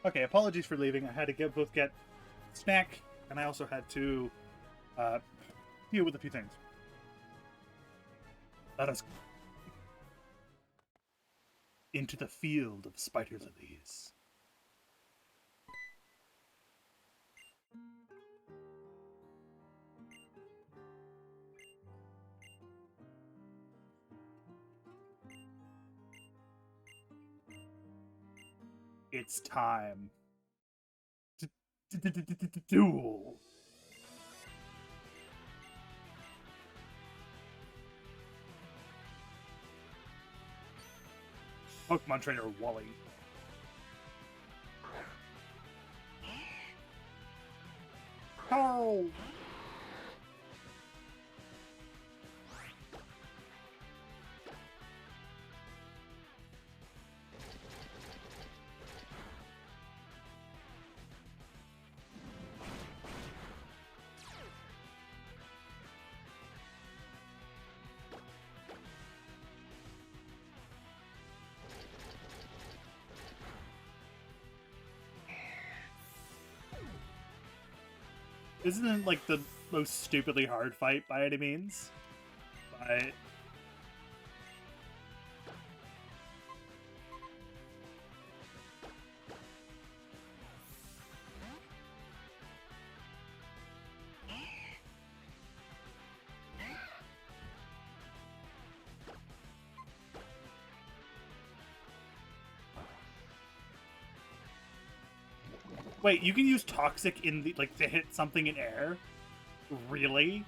Okay, apologies for leaving. I had to both get snack, and I also had to uh, deal with a few things. Let us into the field of spider lilies. It's time. Duel. Pokemon Trainer Wally. Oh! Isn't it like the most stupidly hard fight by any means? But wait, you can use toxic in the like to hit something in air? Really?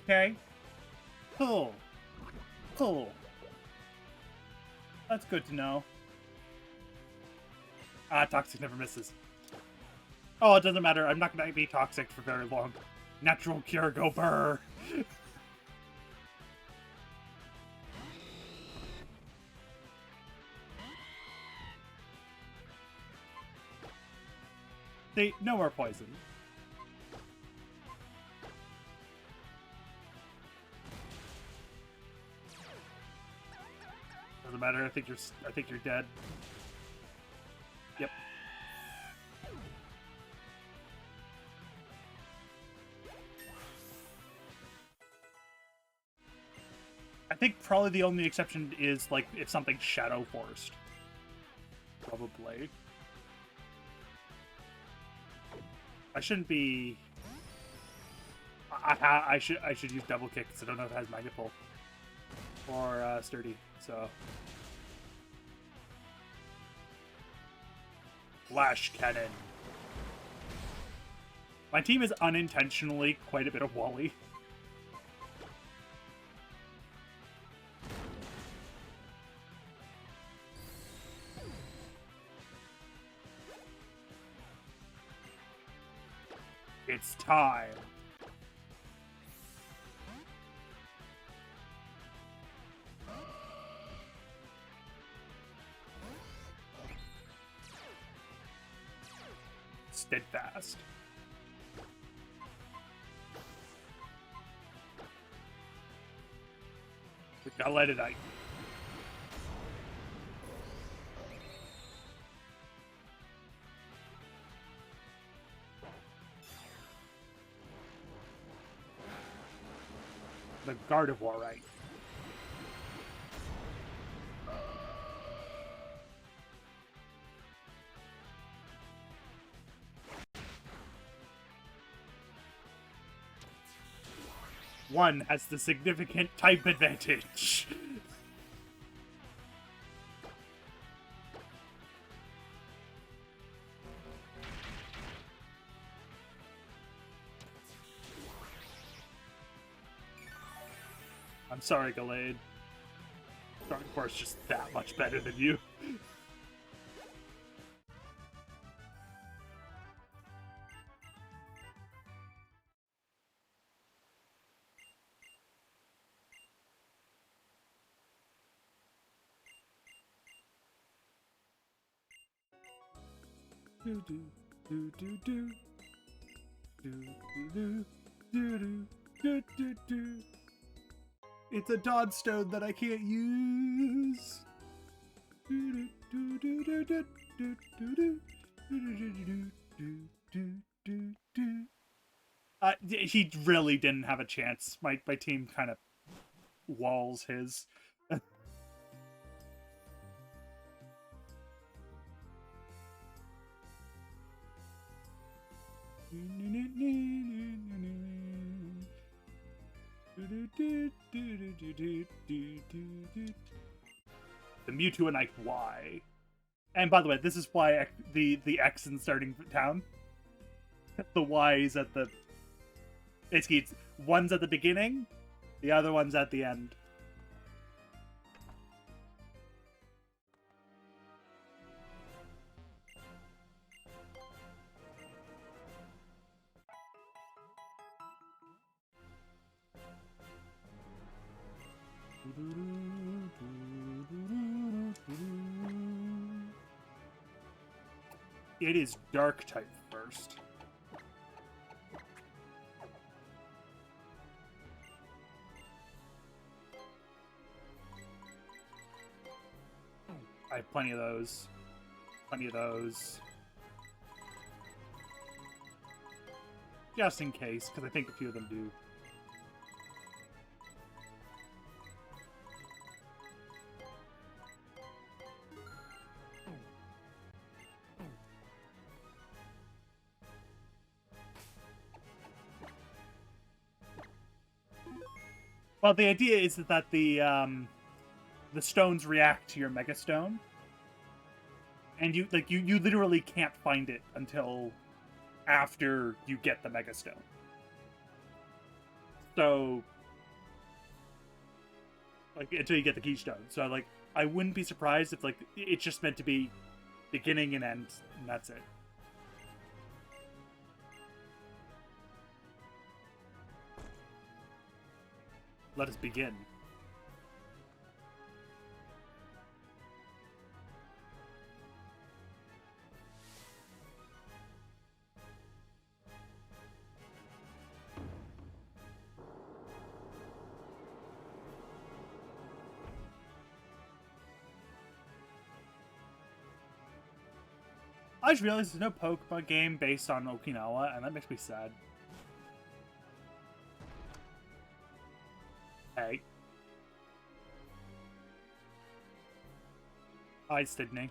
Okay. Cool. Cool. That's good to know. Ah, toxic never misses. Oh, it doesn't matter. I'm not going to be toxic for very long. Natural cure, go burr. See, no more poison. Doesn't matter. I think you're dead. Yep. I think probably the only exception is like if something's shadow forced. Probably. I shouldn't be. I should use double kick because I don't know if it has Magnet Pull or sturdy. So flash cannon. My team is unintentionally quite a bit of Wally. It's time. Steadfast. We gotta let it out. The Gardevoir, right? One has the significant type advantage. I'm sorry, Gallade. Gardevoir's just that much better than you. Do do do do do do do do do do do do. It's a Dodstone that I can't use. He really didn't have a chance. My team kind of walls his. The Mewtwo and Ike Y. And by the way, this is why the X in starting town. The Y is at the... It's one's at the beginning, the other one's at the end. It is Dark type first. I have plenty of those. Plenty of those. Just in case, because I think a few of them do. Well, the idea is that the stones react to your Mega Stone, and you literally can't find it until after you get the Mega Stone. So, like, until you get the Keystone. So, like, I wouldn't be surprised if, like, it's just meant to be beginning and end, and that's it. Let us begin. I just realized there's no Pokemon game based on Okinawa, and that makes me sad. Hey. Hi, Sydney.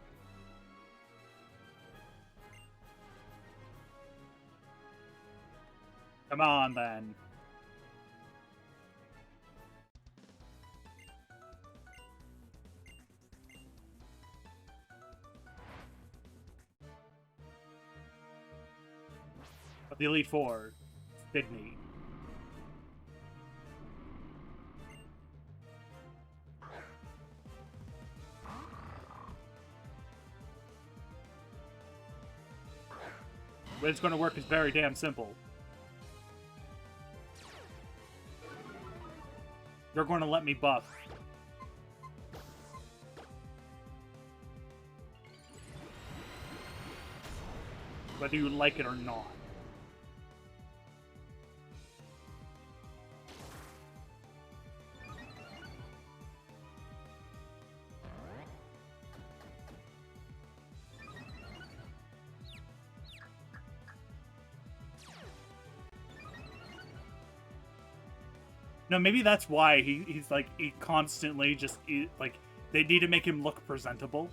Come on, then. Of the Elite Four, Sydney. The way it's going to work is very damn simple. You're going to let me buff. Whether you like it or not. No, maybe that's why he's like, he constantly just, like, they need to make him look presentable.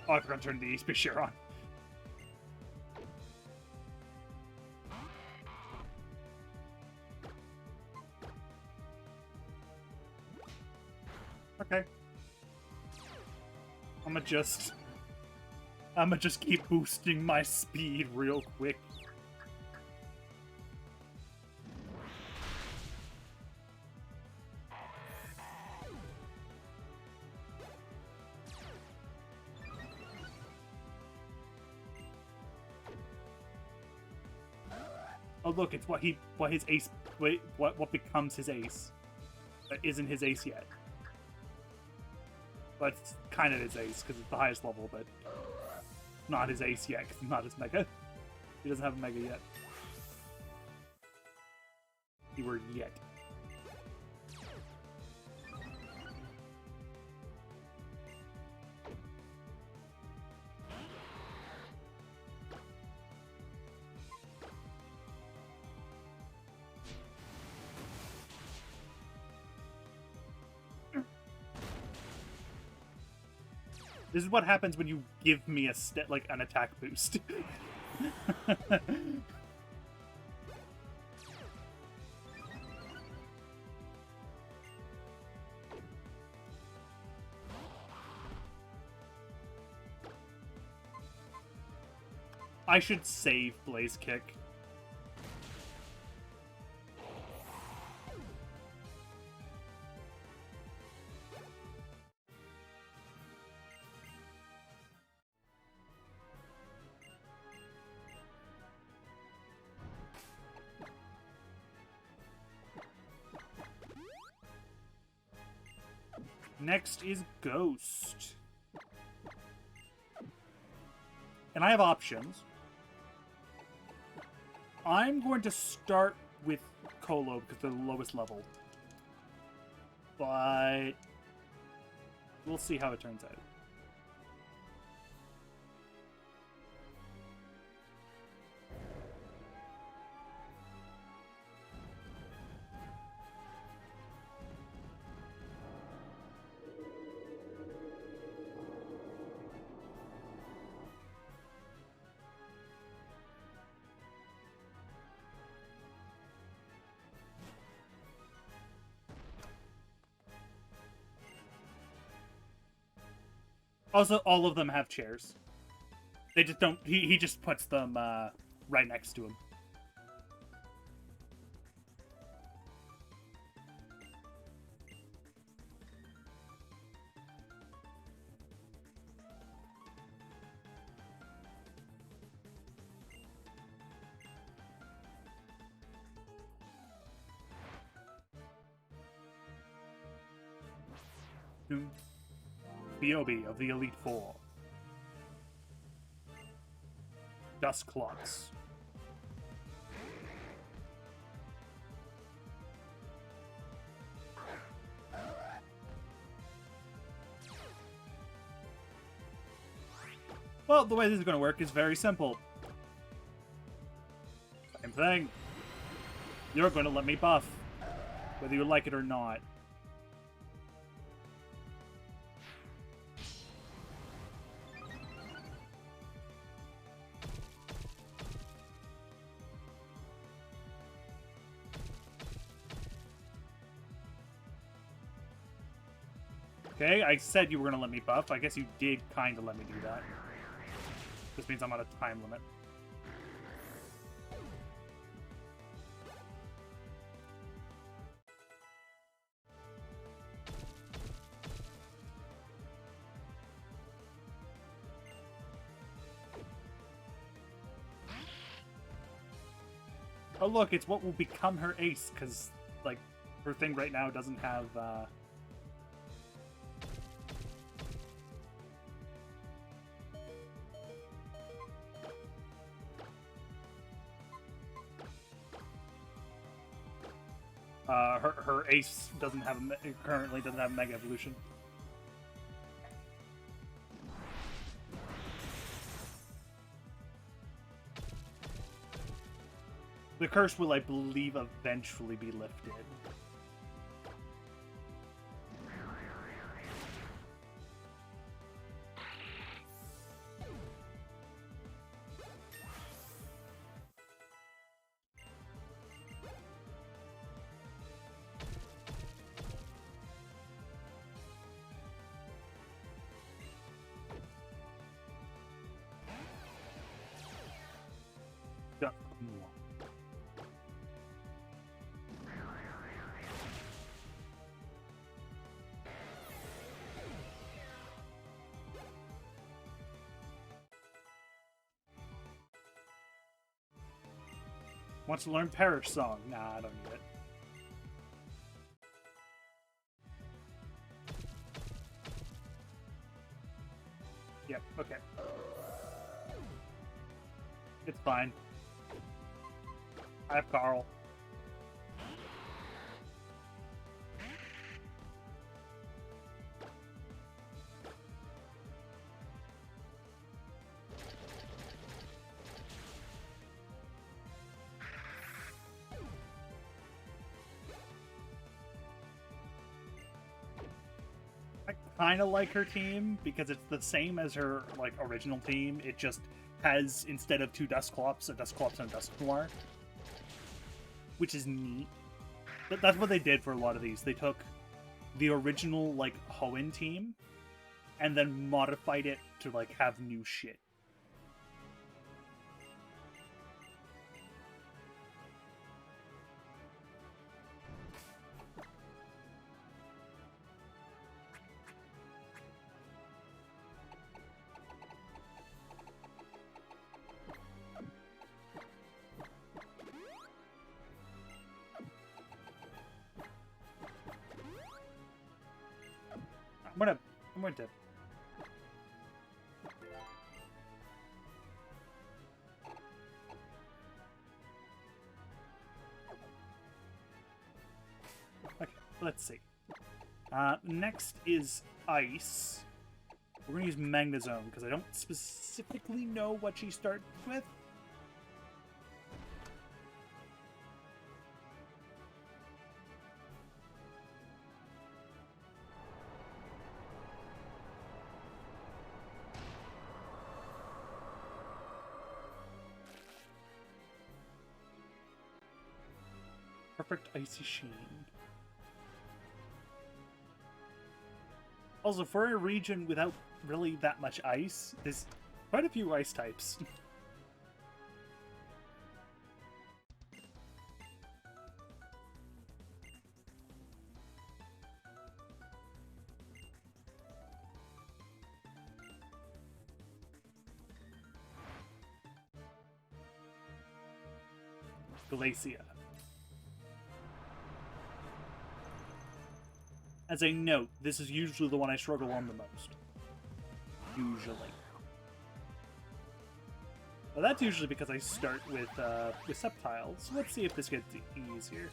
Oh, I forgot to turn the East Bashir on. Okay. I'ma just keep boosting my speed real quick. Oh look, it's what his ace, what becomes his ace. That isn't his ace yet. But it's kind of his ace, because it's the highest level, but not his ace yet, because it's not his mega. He doesn't have a mega yet. Keyword yet. This is what happens when you give me a like an attack boost. I should save Blaze Kick. Next is Ghost. And I have options. I'm going to start with Colo because they're the lowest level. But we'll see how it turns out. Also, all of them have chairs. They just don't... He just puts them right next to him. BOB of the Elite Four. Dust Clots. Well, the way this is going to work is very simple. Same thing. You're going to let me buff, whether you like it or not. Okay, I said you were going to let me buff. I guess you did kind of let me do that. This means I'm on a time limit. Oh look, it's what will become her ace, because, like, her thing right now doesn't have, her ace doesn't have currently doesn't have Mega Evolution. The curse will, I believe, eventually be lifted. Wants to learn Perish Song? Nah, I don't need it. Yep, okay. It's fine. I have Carl. I kind of like her team because it's the same as her like original team. It just has, instead of two Dusclops, a Dusclops and a Dusknoir, which is neat. That's what they did for a lot of these. They took the original like Hoenn team and then modified it to like have new shit. I'm going to. Okay, let's see. Next is Ice. We're going to use Magnezone because I don't specifically know what she starts with. Perfect Icy Sheen. Also, for a region without really that much ice, there's quite a few ice types. Glacia. As a note, this is usually the one I struggle on the most. Usually. Well, that's usually because I start with Sceptile. So let's see if this gets easier.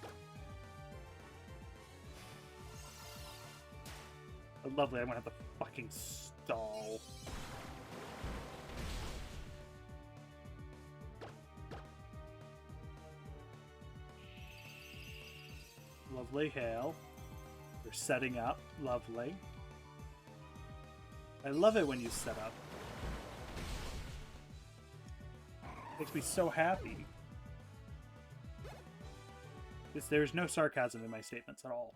Oh, lovely, I'm gonna have to fucking stall. Lovely hail. You're setting up. Lovely. I love it when you set up. Makes me so happy. There's no sarcasm in my statements at all.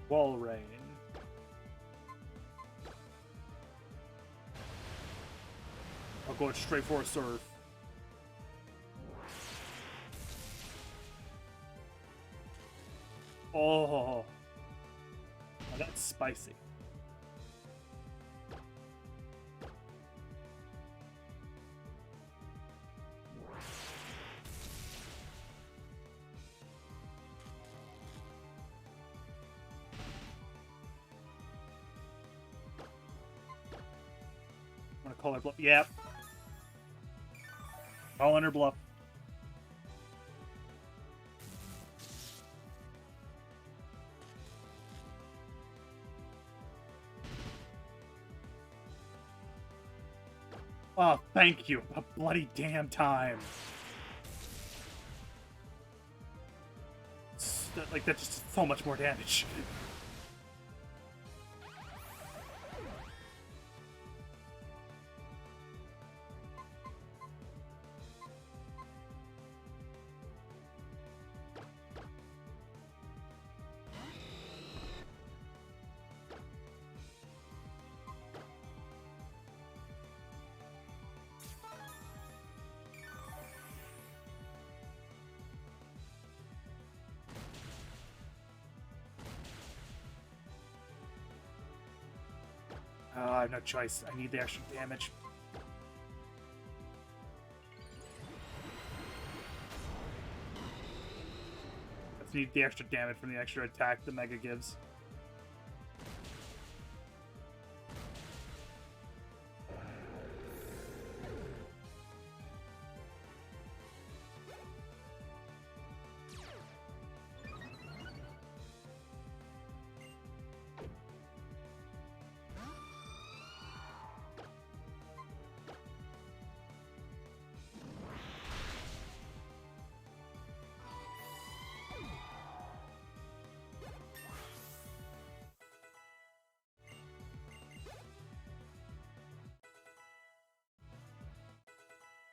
Wall Rain. I'll go straight for a Surf. Oh, that's spicy. I'm gonna call her bluff. Yep. Calling her bluff. Oh, thank you. A bloody damn time. Like, that's just so much more damage. I have no choice. I need the extra damage. need the extra damage from the extra attack the Mega gives.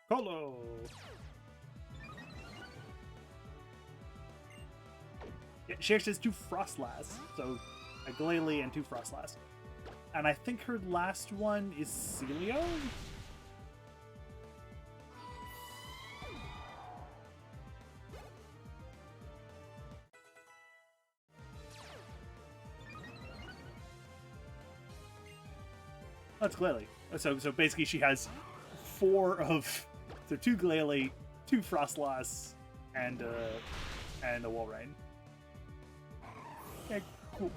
Colo! Yeah, she actually has 2 Frostlass, so a Glalie and 2 Frostlass. And I think her last one is Celio? That's Glalie. So basically she has 4 of... So 2 Glalie, 2 Frostlass, and a Walrein. Okay, cool.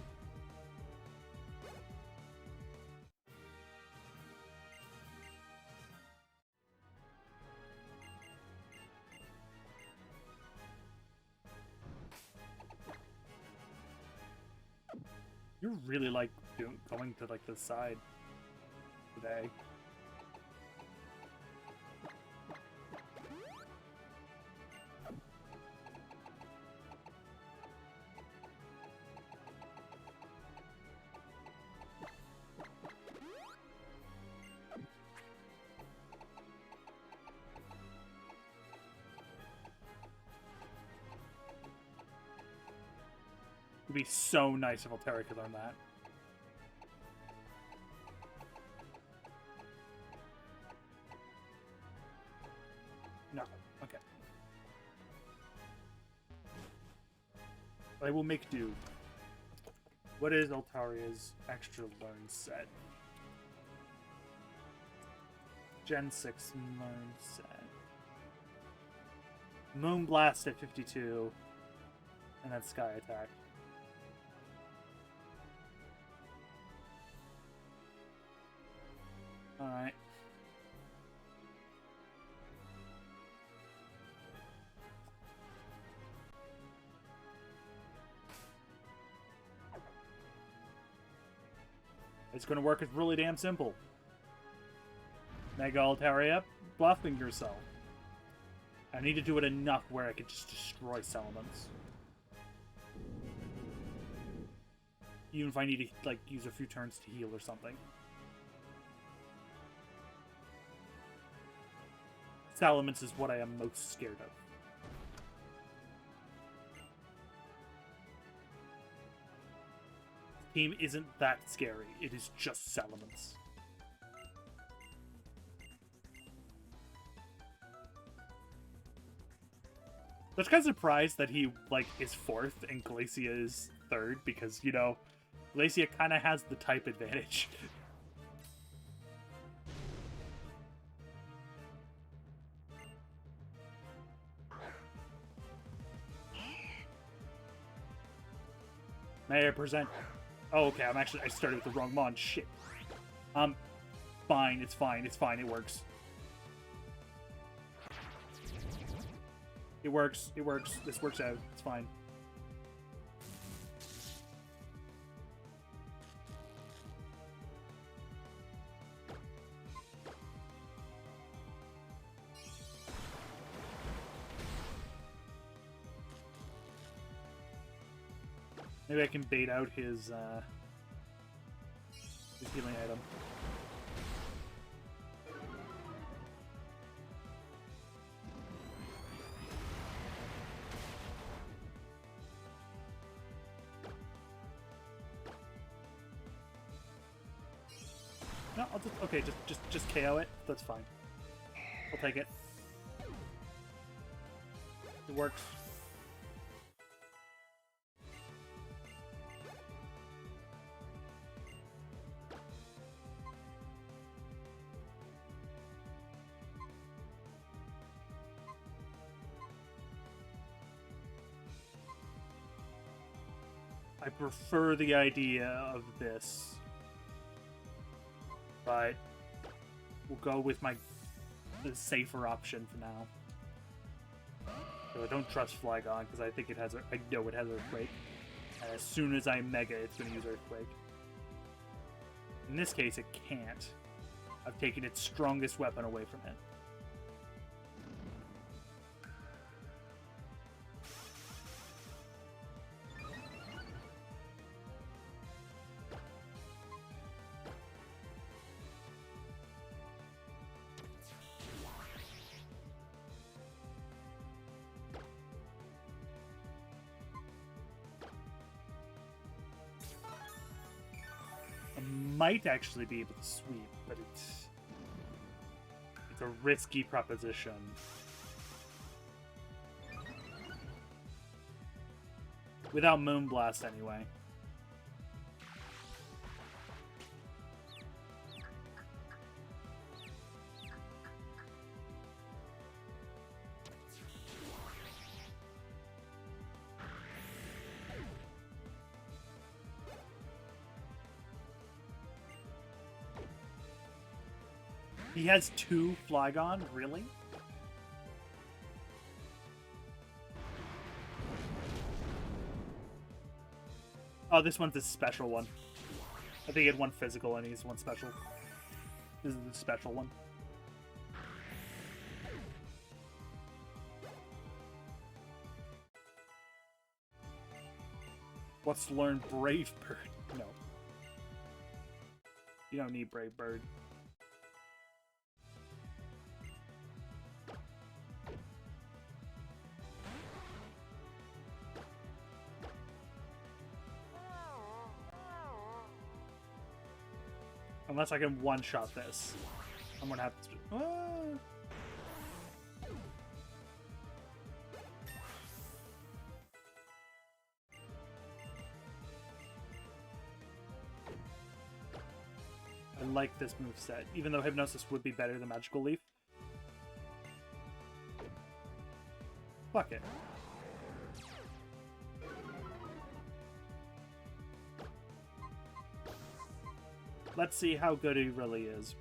You really like going to like the side today. It'd be so nice if Altera could learn that. No. Okay. I will make do. What is Altaria's extra learn set? Gen 6 learn set. Moonblast at 52. And then Sky Attack. Alright. It's gonna work. It's really damn simple. Mega Altaria, buffing yourself. I need to do it enough where I can just destroy Salamence. Even if I need to, like, use a few turns to heal or something. Salamence is what I am most scared of. Team isn't that scary. It is just Salamence. I'm just kind of surprised that he, like, is 4th and Glacia is 3rd because, you know, Glacia kind of has the type advantage. May I present? Oh, okay, I started with the wrong mon. Shit. Fine, it's fine, it works. It works, this works out, it's fine. Maybe I can bait out his healing item. No, I'll just okay, just KO it. That's fine. I'll take it. It works. I prefer the idea of this, but we'll go with the safer option for now. So I don't trust Flygon because I think I know it has Earthquake, and as soon as I Mega, it's going to use Earthquake. In this case, it can't. I've taken its strongest weapon away from it. Might actually be able to sweep, but it's a risky proposition. Without Moonblast, anyway. He has 2 Flygon? Really? Oh, this one's a special one. I think he had 1 physical and he's 1 special. This is the special one. Let's learn Brave Bird. No. You don't need Brave Bird. Unless I can one-shot this. I'm gonna have to... I like this moveset, even though Hypnosis would be better than Magical Leaf. Fuck it. Let's see how good he really is.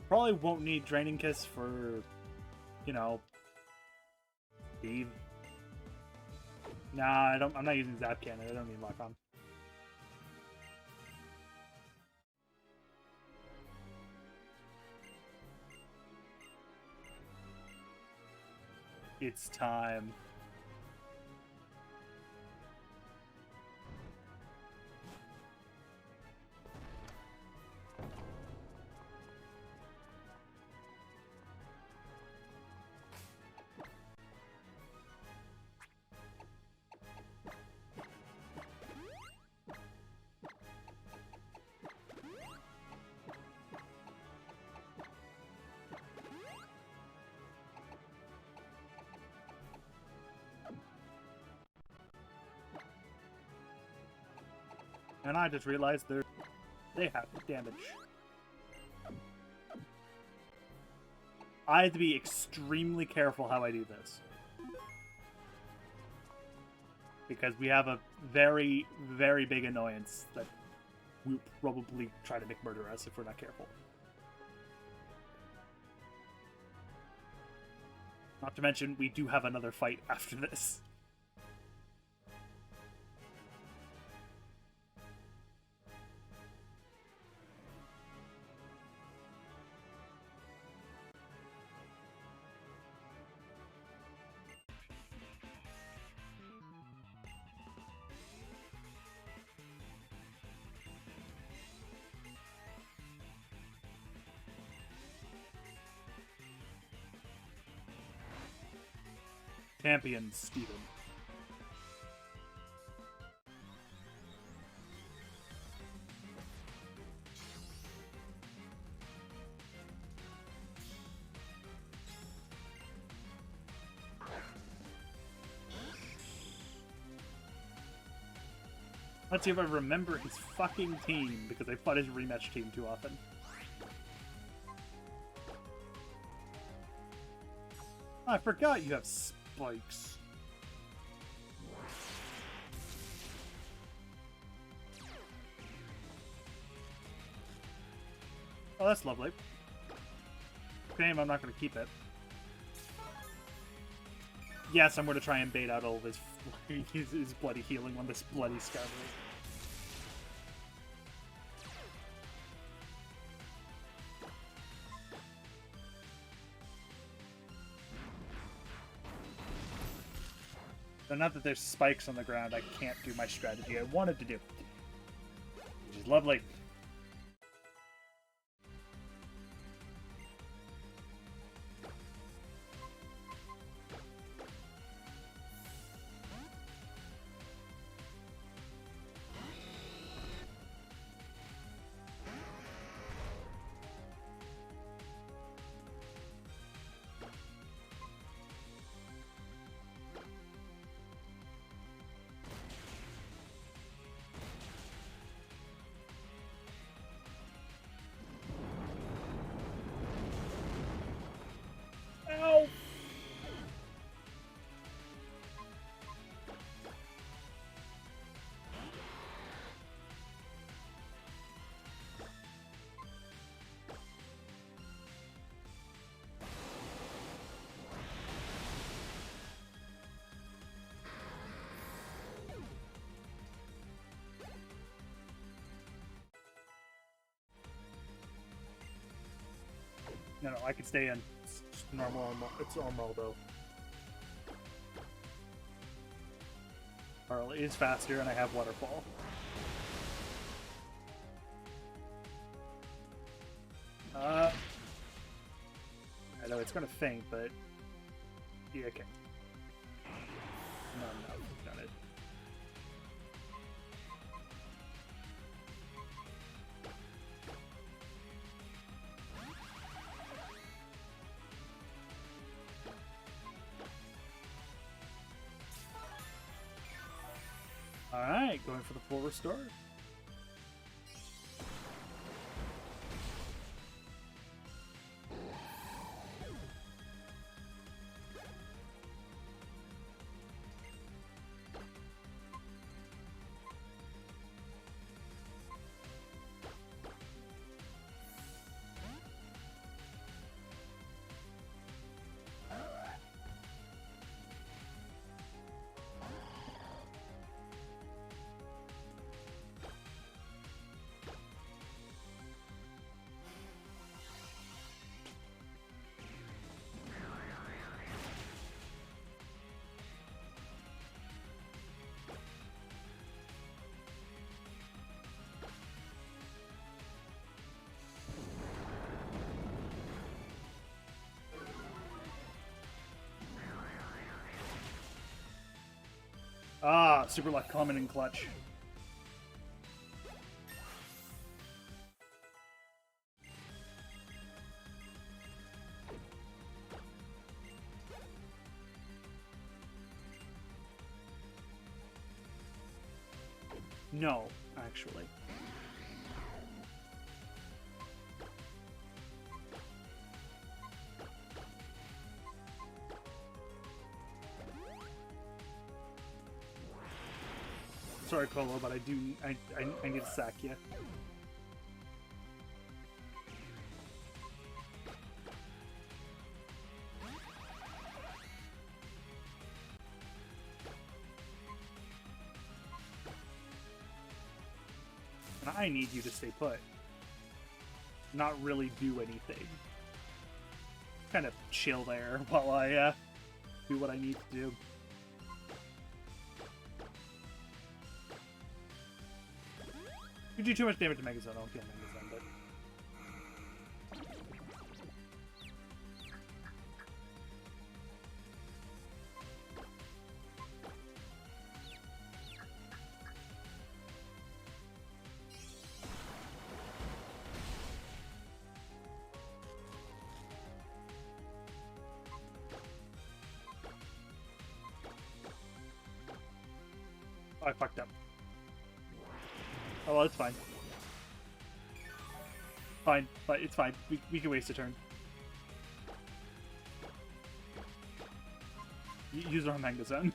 Probably won't need Draining Kiss for, you know, Steve. Nah, I'm not using Zap Cannon. I don't need Lock On. It's time. And I just realized they have damage. I have to be extremely careful how I do this. Because we have a very, very big annoyance that will probably try to McMurder us if we're not careful. Not to mention, we do have another fight after this. Champion Steven. Let's see if I remember his fucking team, because I fought his rematch team too often. Oh, I forgot you have spikes. Oh, that's lovely. Shame I'm not going to keep it. Yes, I'm going to try and bait out all of his bloody healing on this bloody scoundrel. So now that there's spikes on the ground, I can't do my strategy I wanted to do. Which is lovely. Ow! No, I can stay in. It's normal. It's normal though. Carl is faster, and I have waterfall. I know it's gonna faint, but yeah, okay. No, got it. Alright, going for the full restore. Ah, super luck common and clutch. No, actually. Sorry, Colo, but I need to sack you. And I need you to stay put. Not really do anything. Kind of chill there while I do what I need to do. You do too much damage to Megazone, I don't kill Megazone, but... Oh, I fucked up. Oh, well, it's fine. Fine, but it's fine. We can waste a turn. Use our Manga Zone.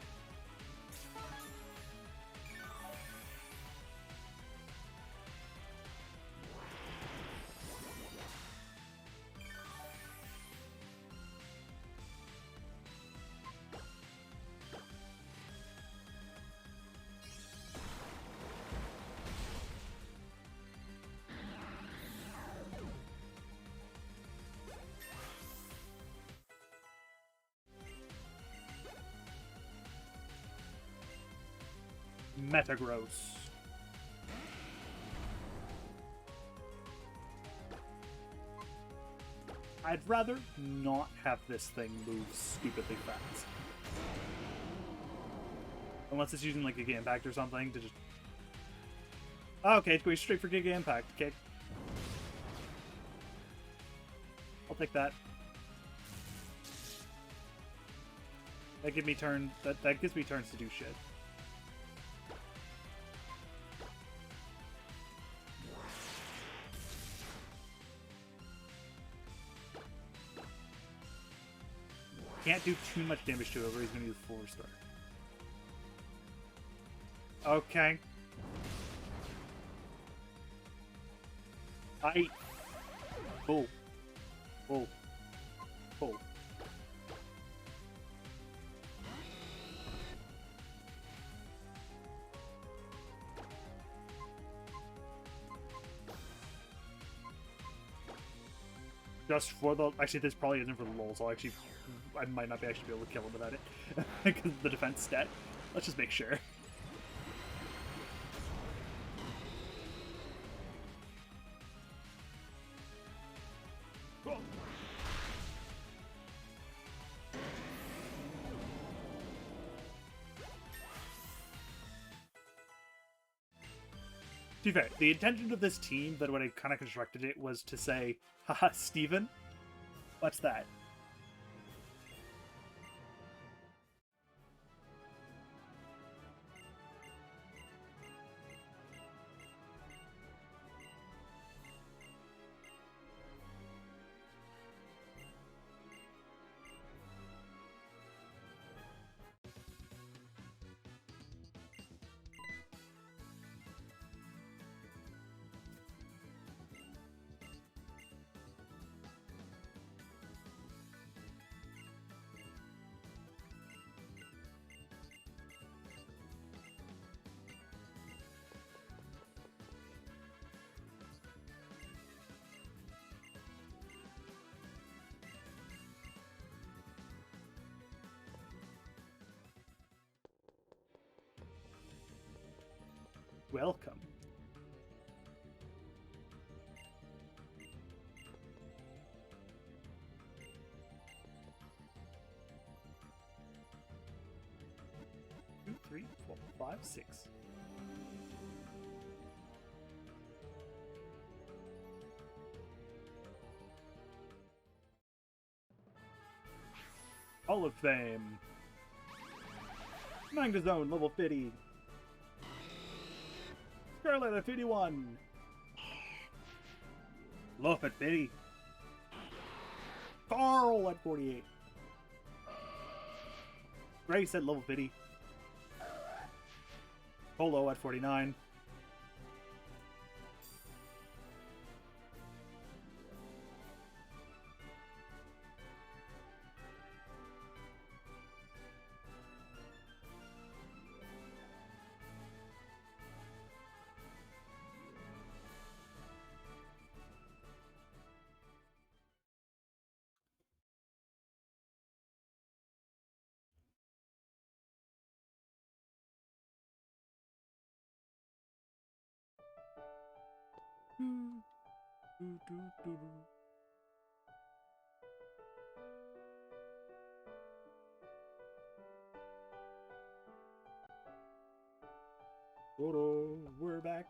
Metagross. I'd rather not have this thing move stupidly fast. Unless it's using like a Giga Impact or something to just... Oh, okay, it's going straight for Giga Impact. Okay. I'll take that. That gives me turn. That gives me turns to do shit. Can't do too much damage to it, or he's gonna use 4-star. Okay. Cool. Cool. Cool. Just for the... Actually, this probably isn't for the lulz. I might not be actually be able to kill him without it. Because of the defense stat. Let's just make sure. To be fair, the intention of this team, that when I kind of constructed it, was to say, haha, Steven? What's that? Welcome. Two, 3, 4, 5, 6. Hall of Fame. Manga Zone, level 50. Scarlet at 51. Luff at 50. Carl at 48. Grace at level 50. Polo at 49. Dodo, we're back.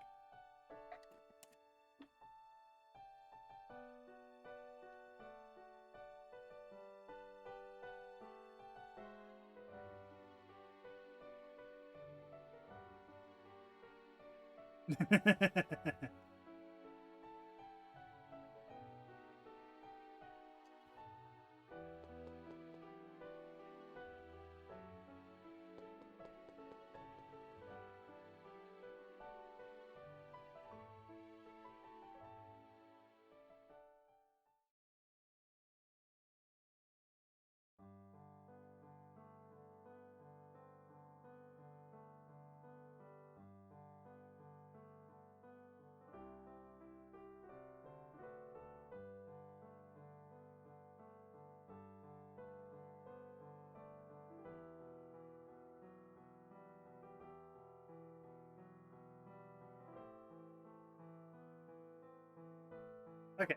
Okay.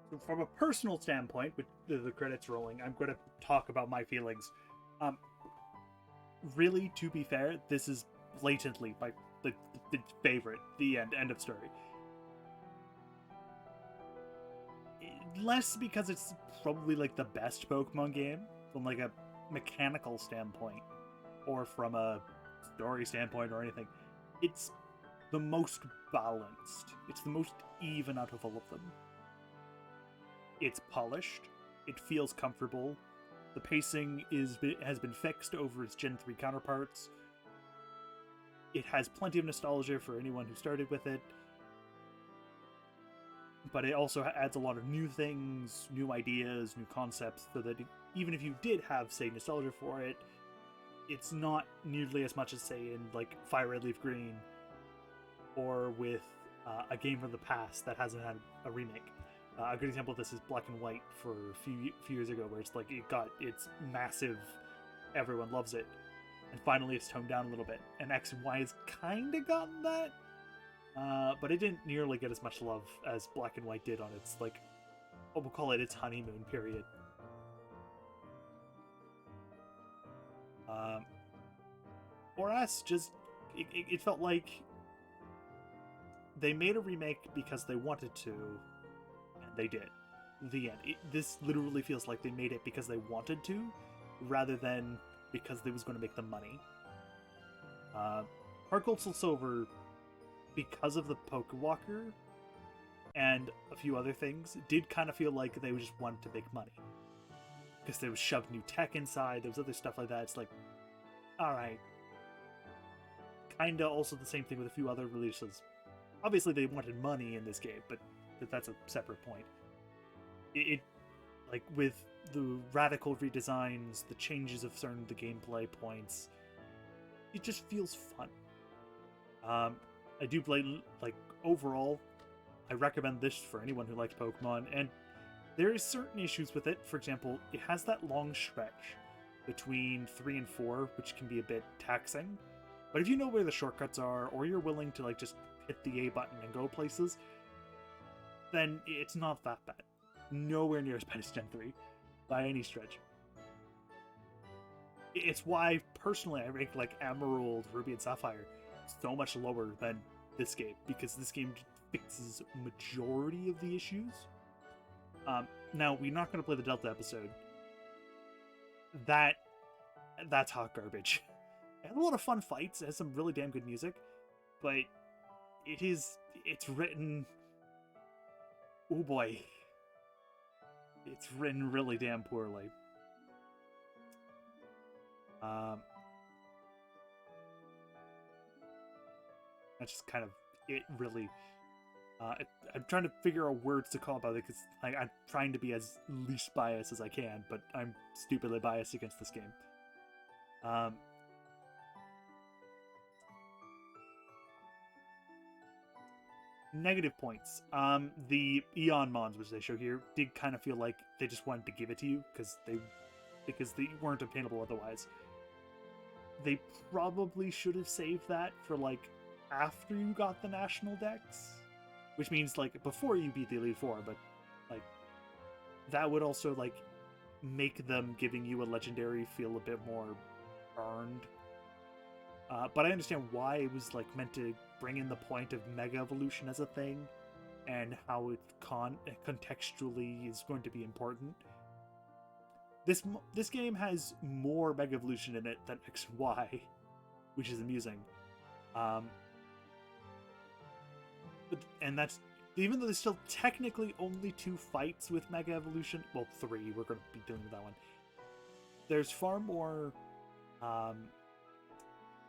So from a personal standpoint, with the credits rolling, I'm going to talk about my feelings. Um, really, to be fair, this is blatantly my the favorite. The end of story. Less because it's probably like the best Pokemon game from like a mechanical standpoint, or from a story standpoint, or anything. It's the most balanced. It's the most even out of all of them. It's polished. It feels comfortable. The pacing has been fixed over its Gen 3 counterparts. It has plenty of nostalgia for anyone who started with it. But it also adds a lot of new things, new ideas, new concepts, so that even if you did have, say, nostalgia for it, it's not nearly as much as, say, in, like, Fire Red Leaf Green, or with a game from the past that hasn't had a remake. A good example of this is Black and White for a few years ago, where it's like it got its massive, everyone loves it, and finally it's toned down a little bit. And X and Y has kind of gotten that, but it didn't nearly get as much love as Black and White did on its, like, what we'll call it, its honeymoon period. Or us, just it felt like they made a remake because they wanted to, and they did. The end. This literally feels like they made it because they wanted to, rather than because they was going to make them money. Heart Gold Soul Silver, because of the Pokewalker and a few other things, did kind of feel like they just wanted to make money. Because there was shoved new tech inside, there was other stuff like that. It's like, alright. Kinda also the same thing with a few other releases. Obviously they wanted money in this game, but that's a separate point. It like, with the radical redesigns, the changes of certain of the gameplay points, it just feels fun. I do play, like, overall, I recommend this for anyone who likes Pokemon, and there is certain issues with it. For example, it has that long stretch between 3 and 4, which can be a bit taxing. But if you know where the shortcuts are, or you're willing to, like, just hit the A button and go places, then it's not that bad. Nowhere near as bad as Gen 3, by any stretch. It's why, personally, I rank, like, Emerald, Ruby, and Sapphire so much lower than this game, because this game fixes majority of the issues. Now, we're not going to play the Delta episode. That's hot garbage. It had a lot of fun fights, it has some really damn good music, but it's written... Oh boy. It's written really damn poorly. That's just kind of it, really. I'm trying to figure out words to call about it, because I'm trying to be as least biased as I can, but I'm stupidly biased against this game. Negative points. The Eon Mons, which they show here, did kind of feel like they just wanted to give it to you, because they weren't obtainable otherwise. They probably should have saved that for, like, after you got the national decks, which means, like, before you beat the Elite Four, but, like, that would also, like, make them giving you a legendary feel a bit more earned. But I understand why it was, like, meant to bring in the point of Mega Evolution as a thing, and how it contextually is going to be important. This game has more Mega Evolution in it than X and Y, which is amusing. and that's even though there's still technically only 2 fights with Mega Evolution. Well, 3. We're going to be dealing with that one. There's far more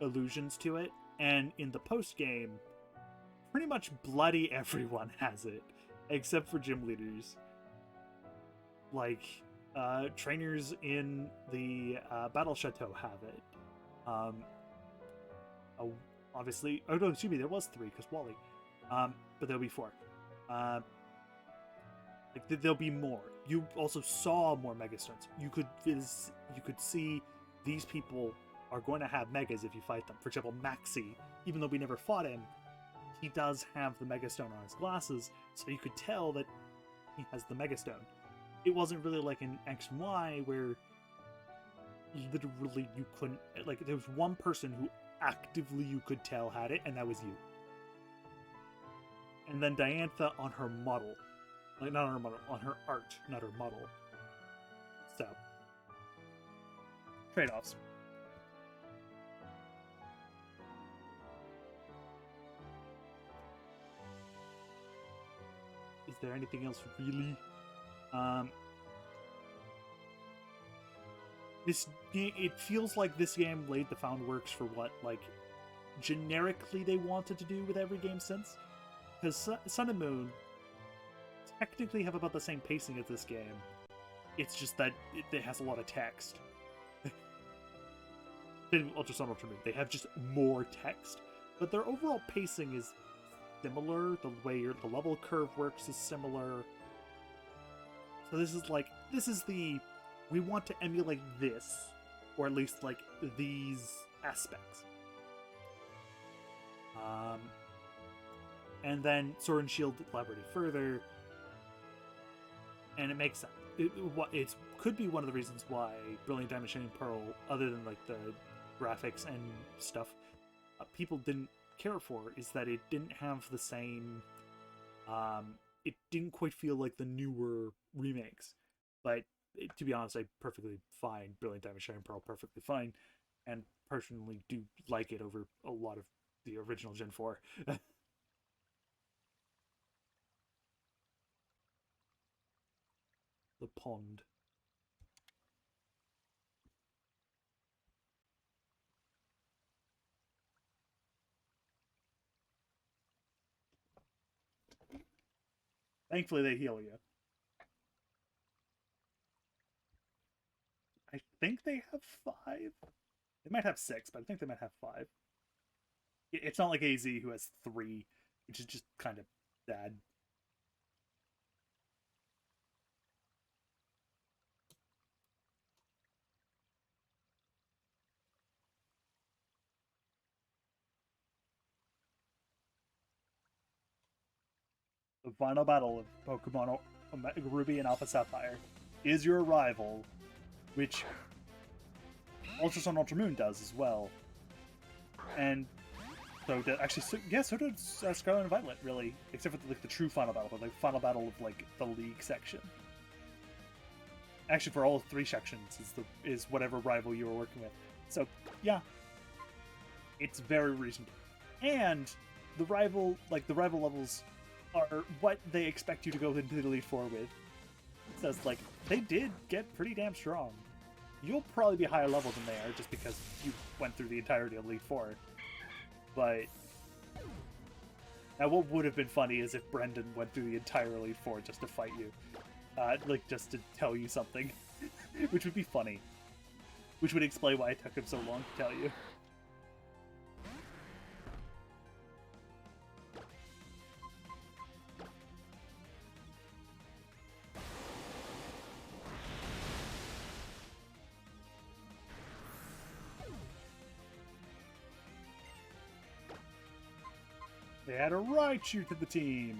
allusions to it, and in the post game, pretty much bloody everyone has it, except for gym leaders. Like, trainers in the Battle Chateau have it. Obviously, oh no, excuse me, there was 3 because Wally. But there'll be 4. Like there'll be more. You also saw more Megastones. You could see these people are going to have Megas if you fight them. For example, Maxi, even though we never fought him, he does have the Megastone on his glasses, so you could tell that he has the Megastone. It wasn't really like in X and Y where literally you couldn't, like, there was one person who actively you could tell had it, and that was you. And then Diantha on her model. Like, not on her model, on her art, not her model. So, trade-offs. Is there anything else really? It feels like this game laid the groundwork for what, like, generically they wanted to do with every game since. Because Sun and Moon technically have about the same pacing as this game. It's just that it has a lot of text. In Ultra Sun, Ultra Moon, they have just more text. But their overall pacing is similar. The way the level curve works is similar. So this is the, we want to emulate this, or at least like these aspects. And then Sword and Shield elaborated further, and it makes sense. It could be one of the reasons why Brilliant Diamond, Shining Pearl, other than like the graphics and stuff, people didn't care for, is that it didn't have the same. It didn't quite feel like the newer remakes, but to be honest, I perfectly fine Brilliant Diamond, Shining Pearl perfectly fine, and personally do like it over a lot of the original Gen 4. The pond. Thankfully, they heal you. I think they have 5. They might have 6, but I think they might have 5. It's not like AZ who has 3, which is just kind of bad. The final battle of Pokemon Ruby and Alpha Sapphire is your arrival, which Ultra Sun Ultra Moon does as well. And so did so did Scarlet and Violet, really, except for like the true final battle, but like final battle of like the League section. Actually, for all 3 sections is whatever rival you were working with. So yeah, it's very reasonable, and the rival levels are what they expect you to go into the Elite Four with. So it's like, they did get pretty damn strong. You'll probably be higher level than they are, just because you went through the entirety of Elite Four. But now, what would have been funny is if Brendan went through the entire Elite Four just to fight you. Like, just to tell you something. Which would be funny. Which would explain why it took him so long to tell you. They had a Raichu to the team.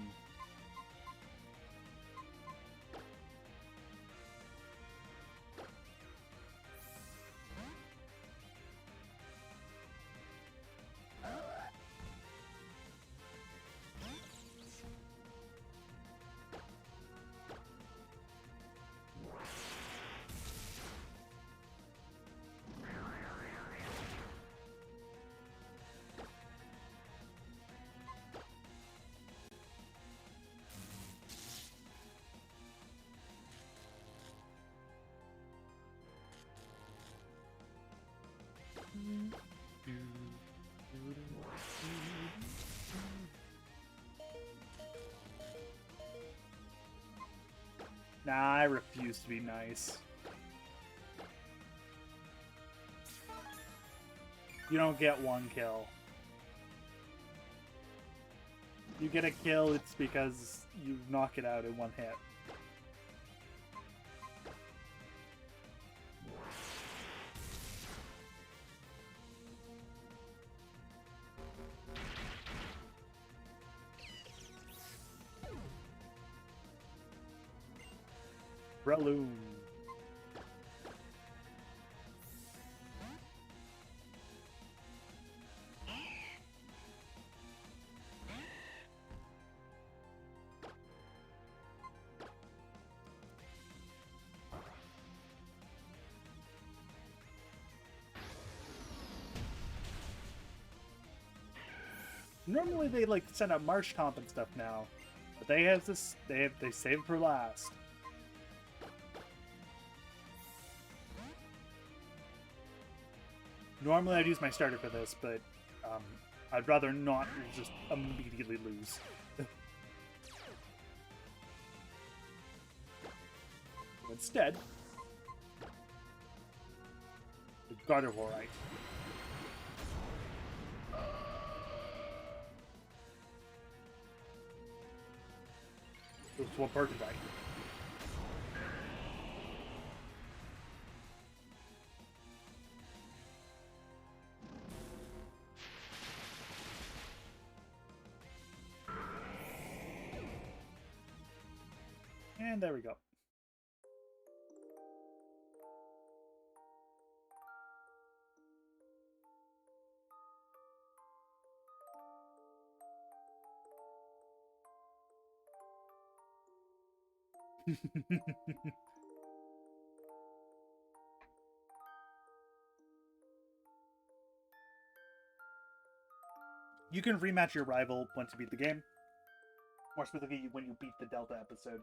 Nah, I refuse to be nice. You don't get one kill. You get a kill, it's because you knock it out in one hit. Breloom. Normally they like send out March Tomp and stuff now, but they have this. They save it for last. Normally I'd use my starter for this, but I'd rather not just immediately lose. Instead, the Gardevoir. It's one person right. And there we go. You can rematch your rival once you beat the game. More specifically, when you beat the Delta episode.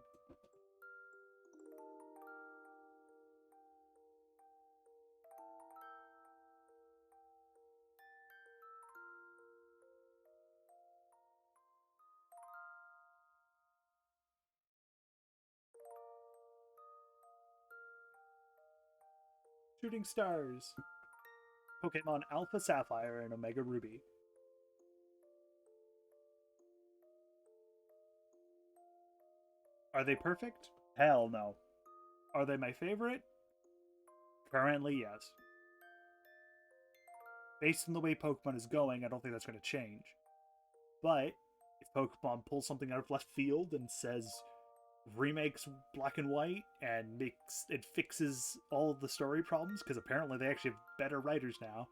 Shooting stars. Pokemon Alpha Sapphire and Omega Ruby. Are they perfect? Hell no. Are they my favorite? Currently, yes. Based on the way Pokemon is going, I don't think that's going to change. But if Pokemon pulls something out of left field and says remakes Black and White and fixes all of the story problems, because apparently they actually have better writers now,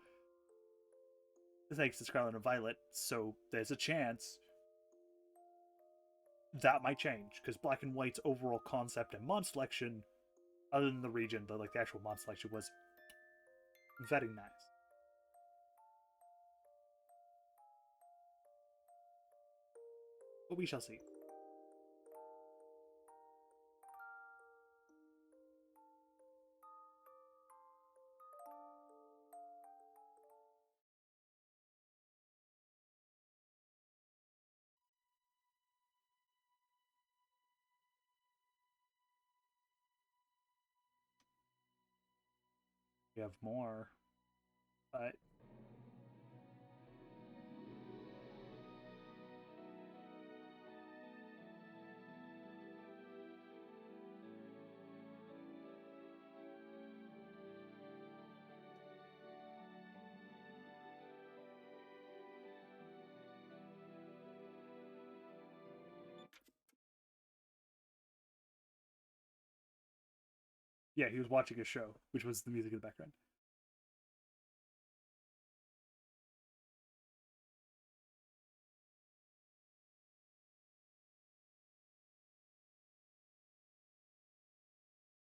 thanks to Scarlet and Violet, so there's a chance that might change, because Black and White's overall concept and mod selection, other than the region, the actual mod selection was very nice. But we shall see. We have more, but yeah, he was watching a show, which was the music in the background.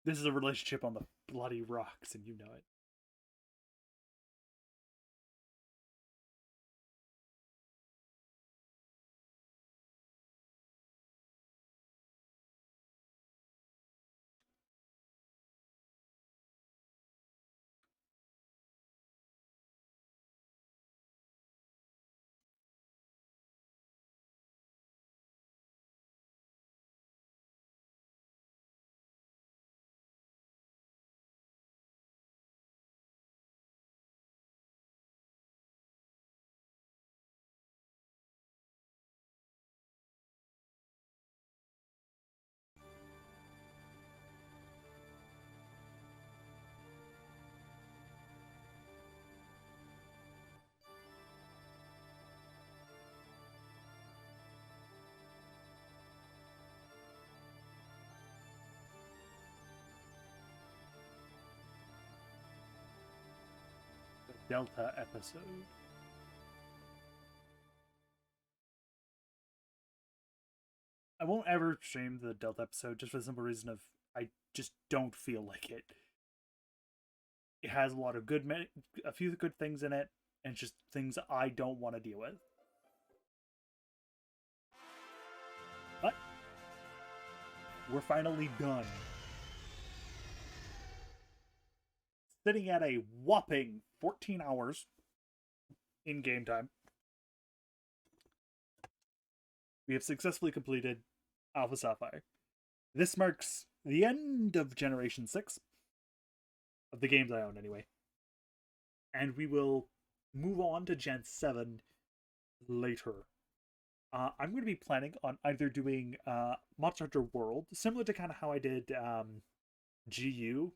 This is a relationship on the bloody rocks, and you know it. Delta episode. I won't ever stream the Delta episode just for the simple reason of I just don't feel like it. It has a lot of a few good things in it, and it's just things I don't want to deal with. But we're finally done. Sitting at a whopping 14 hours in game time, we have successfully completed Alpha Sapphire. This marks the end of Generation 6, of the games I own anyway. And we will move on to Gen 7 later. I'm going to be planning on either doing Monster Hunter World, similar to kind of how I did GU,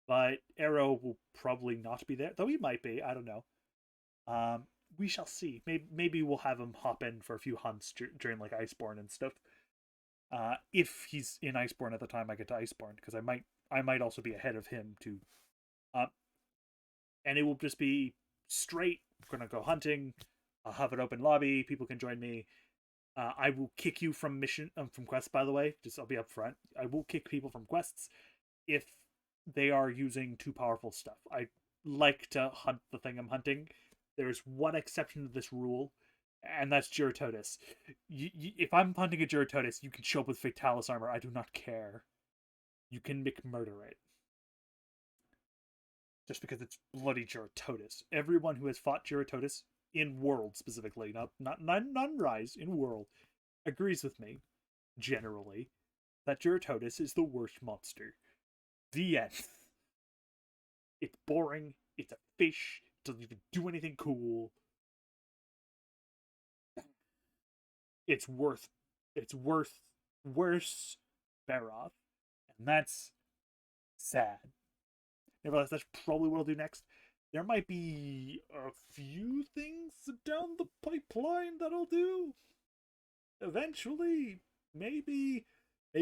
but Arrow will probably not be there, though he might be. I don't know. We shall see. Maybe we'll have him hop in for a few hunts during like Iceborne and stuff. If he's in Iceborne at the time I get to Iceborne, because I might also be ahead of him too. And it will just be straight. We're gonna go hunting. I'll have an open lobby. People can join me. I will kick you from from quests. By the way, just I'll be up front. I will kick people from quests if they are using too powerful stuff. I like to hunt the thing I'm hunting. There's one exception to this rule, and that's Giratodus. If I'm hunting a Giratodus, you can show up with Fatalis armor. I do not care. You can McMurder it. Just because it's bloody Giratodus. Everyone who has fought Giratodus, in World specifically, not Rise, in World, agrees with me, generally, that Giratodus is the worst monster. The end. It's boring, it's a fish, it doesn't even do anything cool. It's worse Baroth, and that's sad. Nevertheless, that's probably what I'll do next. There might be a few things down the pipeline that I'll do. Eventually, maybe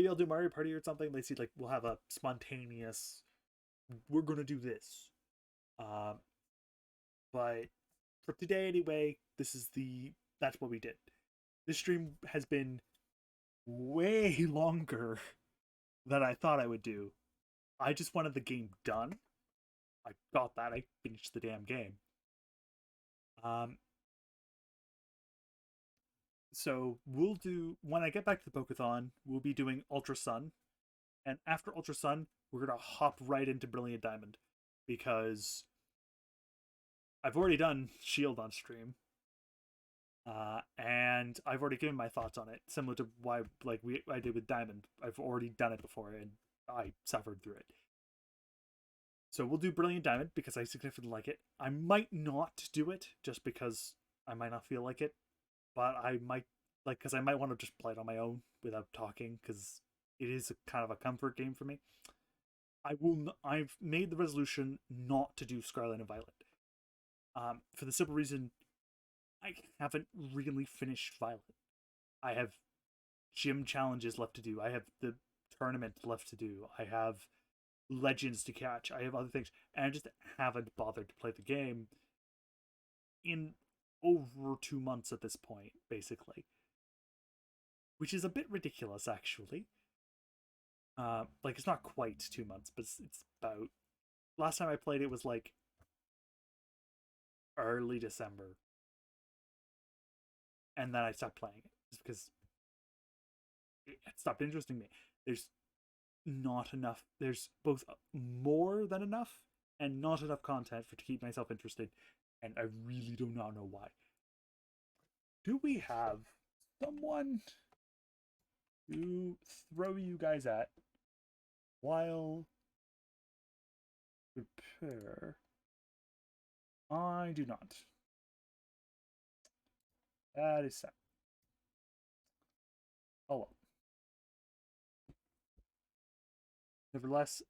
I'll do Mario Party or something. Let's see, like we'll have a spontaneous. We're gonna do this. But for today anyway, that's what we did. This stream has been way longer than I thought I would do. I just wanted the game done. I got that. I finished the damn game. So we'll do, when I get back to the Pokethon, we'll be doing Ultra Sun. And after Ultra Sun, we're going to hop right into Brilliant Diamond. Because I've already done Shield on stream. And I've already given my thoughts on it. Similar to why I did with Diamond. I've already done it before and I suffered through it. So we'll do Brilliant Diamond because I significantly like it. I might not do it just because I might not feel like it. But I might, because I might want to just play it on my own without talking because it is kind of a comfort game for me. I've made the resolution not to do Scarlet and Violet. For the simple reason, I haven't really finished Violet. I have gym challenges left to do. I have the tournament left to do. I have legends to catch. I have other things, and I just haven't bothered to play the game in over 2 months at this point, basically, which is a bit ridiculous, actually. It's not quite 2 months, but it's about. Last time I played it was like early December, and then I stopped playing it just because it stopped interesting me. There's not enough. There's both more than enough and not enough content to keep myself interested, and I really do not know why. Do we have someone to throw you guys at while prepare? I do not. That is sad. Oh well. Nevertheless,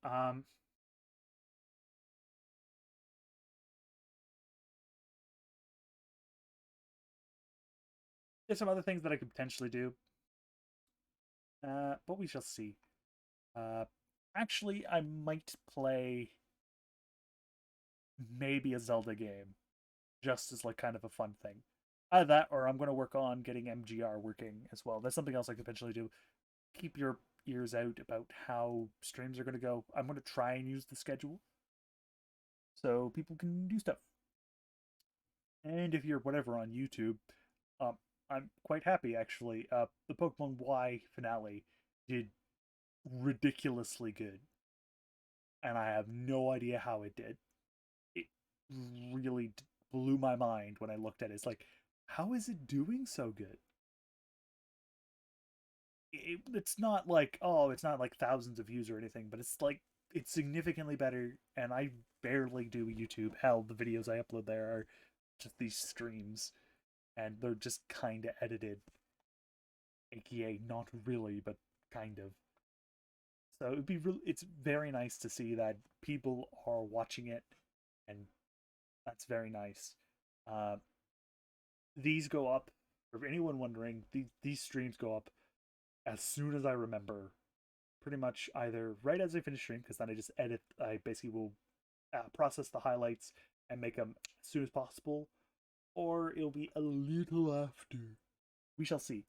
there's some other things that I could potentially do. But we shall see. Actually, I might play maybe a Zelda game, just as like kind of a fun thing. Either that, or I'm going to work on getting MGR working as well. That's something else I could potentially do. Keep your ears out about how streams are going to go. I'm going to try and use the schedule so people can do stuff. And if you're whatever on YouTube, um, I'm quite happy actually. The Pokemon Y finale did ridiculously good, and I have no idea how it did. It really blew my mind when I looked at it. It's like, how is it doing so good? It's not like, oh, it's not like thousands of views or anything, but it's like it's significantly better. And I barely do YouTube. Hell, the videos I upload there are just these streams, and they're just kind of edited, aka not really, but kind of. So it'd be it's very nice to see that people are watching it, and that's very nice. Uh, these go up for anyone wondering. These streams go up as soon as I remember. Pretty much either right as I finish stream, because then I just edit. I basically will process the highlights and make them as soon as possible, or it'll be a little after. We shall see.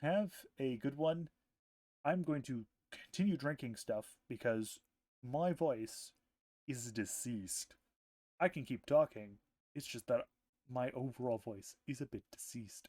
Have a good one. I'm going to continue drinking stuff because my voice is deceased. I can keep talking. It's just that my overall voice is a bit deceased.